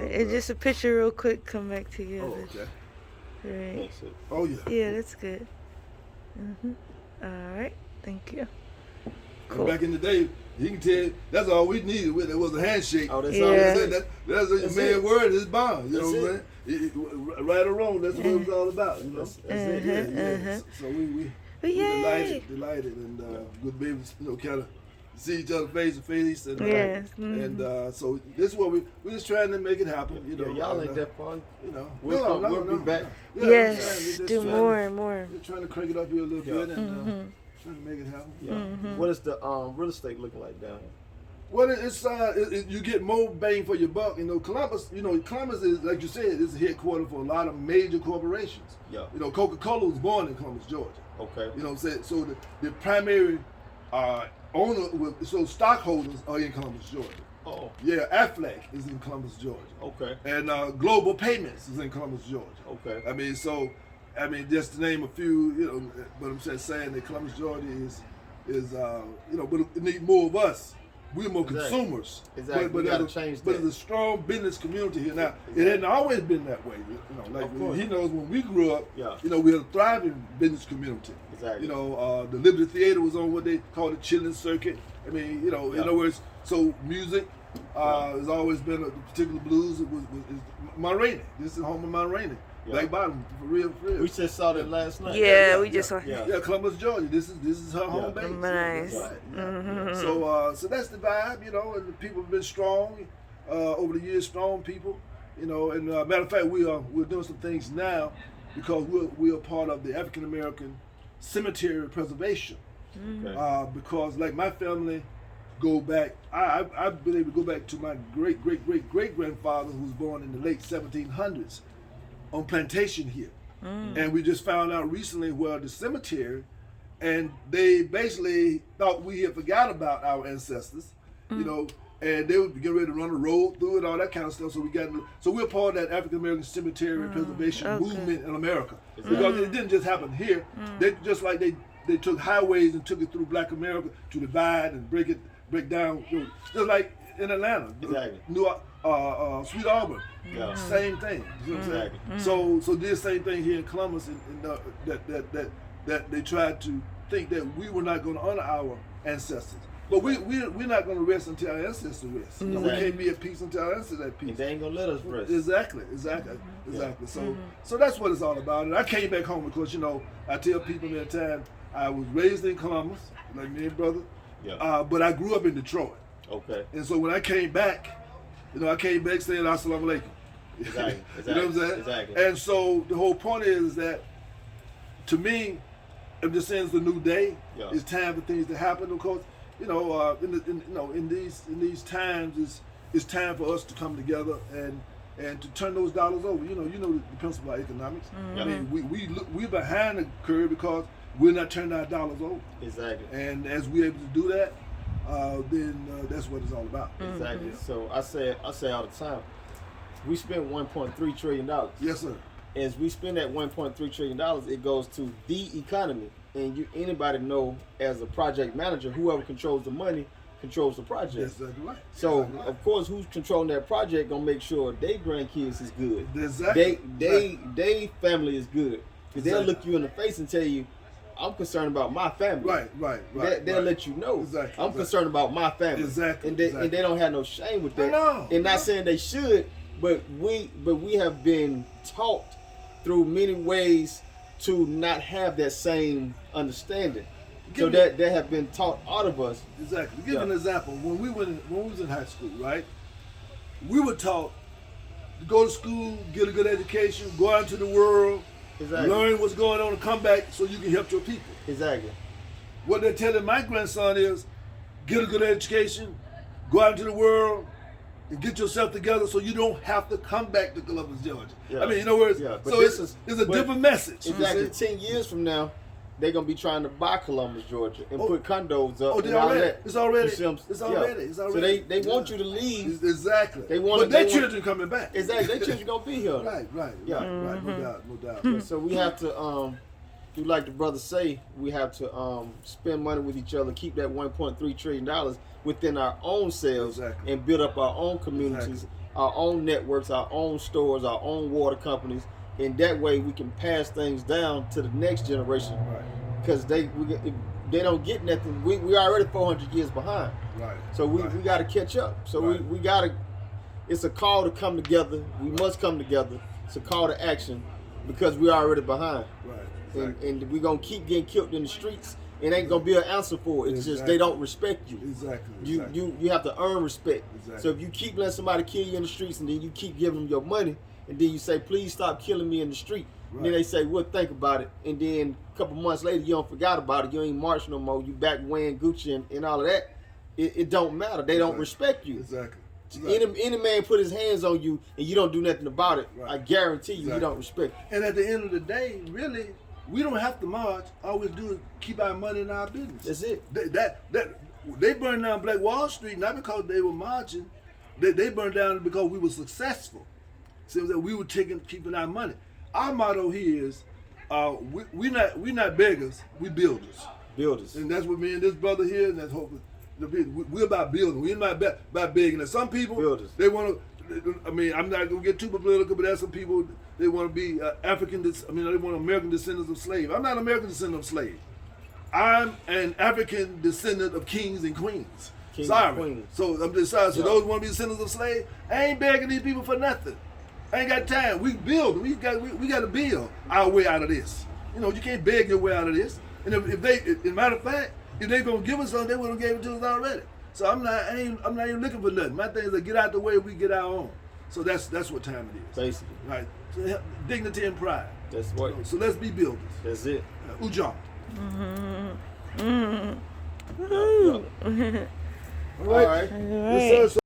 It's just a picture real quick, come back together. Oh, okay. Right. That's it. Oh, yeah. Yeah, that's good. All right. Thank you. And back in the day, you can tell that's all we needed. It was a handshake. Oh, that's Yeah. all. That's a man word. It's bond. You know That's what I'm saying? Right or wrong, that's what it was all about. You know? That's it. Yeah. So we Yay. delighted, and good to be able to, kind of see each other face to face, and Yes. and so this is what we're just trying to make it happen. You know, Y'all ain't that far. You know, We'll be back. Yeah, Yes. we're Do just more and more. We're trying to crank it up here a little bit and trying to make it happen. Yeah. What is the real estate looking like down here? Well, you get more bang for your buck. You know, Columbus is, like you said, is the headquarters for a lot of major corporations. Yeah. You know, Coca-Cola was born in Columbus, Georgia. Okay. You know what I'm saying? So the primary stockholders are in Columbus, Georgia. Oh. Yeah, Aflac is in Columbus, Georgia. Okay. And Global Payments is in Columbus, Georgia. Okay. I mean, just to name a few, you know, but I'm just saying that Columbus, Georgia is you know, but it need more of us. We're more consumers. Exactly. But gotta change that. But there's a strong business community here now. It hadn't always been that way. You know, like he knows when we grew up, you know, we had a thriving business community. Exactly. You know, the Liberty Theater was on what they call the chilling circuit. I mean, you know, in other words, so music has always been a particular blues. It was Mount Rainey. This is home of Mount Rainey. Black Bottom, for real. We just saw that last night. Yeah, we just saw. Yeah, Columbus, Georgia. This is her home base. Nice. Right. So that's the vibe, you know. And the people have been strong over the years. Strong people, you know. And matter of fact, we're doing some things now because we're part of the African American Cemetery Preservation. Okay. Because like my family go back, I've been able to go back to my great grandfather who was born in the late 1700s. On plantation here, and we just found out recently where the cemetery, and they basically thought we had forgot about our ancestors, you know, and they were getting ready to run a road through it, all that kind of stuff. So we're part of that African American Cemetery Preservation movement in America, because it didn't just happen here. They just like they took highways and took it through Black America to divide and break down, you know, just like in Atlanta, Sweet Auburn. Yeah. Same thing. You know what I'm saying? So this same thing here in Columbus, that they tried to think that we were not going to honor our ancestors, but we're not going to rest until our ancestors rest. You know, we can't be at peace until our ancestors are at peace. And they ain't gonna let us rest. Exactly. So that's what it's all about. And I came back home because, you know, I tell people at the time I was raised in Columbus, like me and brother, but I grew up in Detroit. Okay. And so when I came back, you know, I came back saying Assalamu alaikum. Exactly. You know what I'm saying? Exactly. And so the whole point is that, to me, I'm just saying it's a new day. Yeah. It's time for things to happen. Of course, you know, in these times, it's time for us to come together and to turn those dollars over. You know the principle of economics. I mean, we're behind the curve because we're not turning our dollars over. Exactly. And as we're able to do that, then that's what it's all about. Exactly. So I say all the time, we spent $1.3 trillion. Yes, sir. As we spend that $1.3 trillion, it goes to the economy. And anybody know, as a project manager, whoever controls the money controls the project. Yes, that's right. So exactly right. Of course, who's controlling that project gonna make sure their grandkids is good. Exactly. They family is good, because they'll look you in the face and tell you, I'm concerned about my family. Right. They'll let you know. Exactly. I'm concerned about my family. Exactly. And they don't have no shame with that. No. And not saying they should, but we have been taught through many ways to not have that same understanding. So that have been taught out of us. Exactly. Give an example. When we was in high school, right? We were taught to go to school, get a good education, go out into the world, learn what's going on, and come back so you can help your people. Exactly. What they're telling my grandson is, get a good education, go out into the world, and get yourself together so you don't have to come back to Columbus, Georgia. Yeah. I mean, in other words, so it's a different message. Exactly. 10 years from now, they're gonna be trying to buy Columbus, Georgia, and put condos up. It's already. So they want you to leave. Exactly. But their children coming back. Exactly. Their children gonna be here. Right. Yeah. Right. No doubt. So we have to, like the brother say, we have to spend money with each other, keep that $1.3 trillion within our own selves, and build up our own communities, our own networks, our own stores, our own water companies, and that way we can pass things down to the next generation. Right. Because if they don't get nothing. We already 400 years behind. Right. So we got to catch up. So Right. we got to. It's a call to come together. We must come together. It's a call to action because we're already behind. Right. Exactly. And we're gonna keep getting killed in the streets. It ain't gonna be an answer for it. It's just they don't respect you. Exactly. You have to earn respect. Exactly. So if you keep letting somebody kill you in the streets and then you keep giving them your money and then you say, please stop killing me in the street. Right. And then they say, we'll think about it. And then a couple months later, you don't forgot about it. You ain't march no more. You back wearing Gucci and all of that. It don't matter. They don't respect you. Exactly. Any man put his hands on you and you don't do nothing about it, Right. I guarantee you, Exactly. he don't respect you. And at the end of the day, really, we don't have to march. All we do is keep our money in our business. That's it. They burned down Black Wall Street not because they were marching. They burned down because we were successful. Seems that we were keeping our money. Our motto here is, we not beggars, we builders. Builders. And that's what me and this brother here, and that's hoping. We're about building. We're not about begging. And some people, Builders. they want to. I mean, I'm not gonna get too political, but there's some people they want to be African. They want American descendants of slaves. I'm not an American descendant of slave. I'm an African descendant of kings and queens. Kings sorry. and queens. So I'm just sorry. So Yeah. those who want to be descendants of slaves, I ain't begging these people for nothing. I ain't got time. We build. We got to build our way out of this. You know, you can't beg your way out of this. And if they, as a matter of fact, if they gonna give us something, they would have gave it to us already. So I'm not even looking for nothing. My thing is to get out the way, we get our own. So that's what time it is. Basically. Right. So dignity and pride. That's what. So let's be builders. That's it. Ujah. Yeah. All right. All Yes, sir.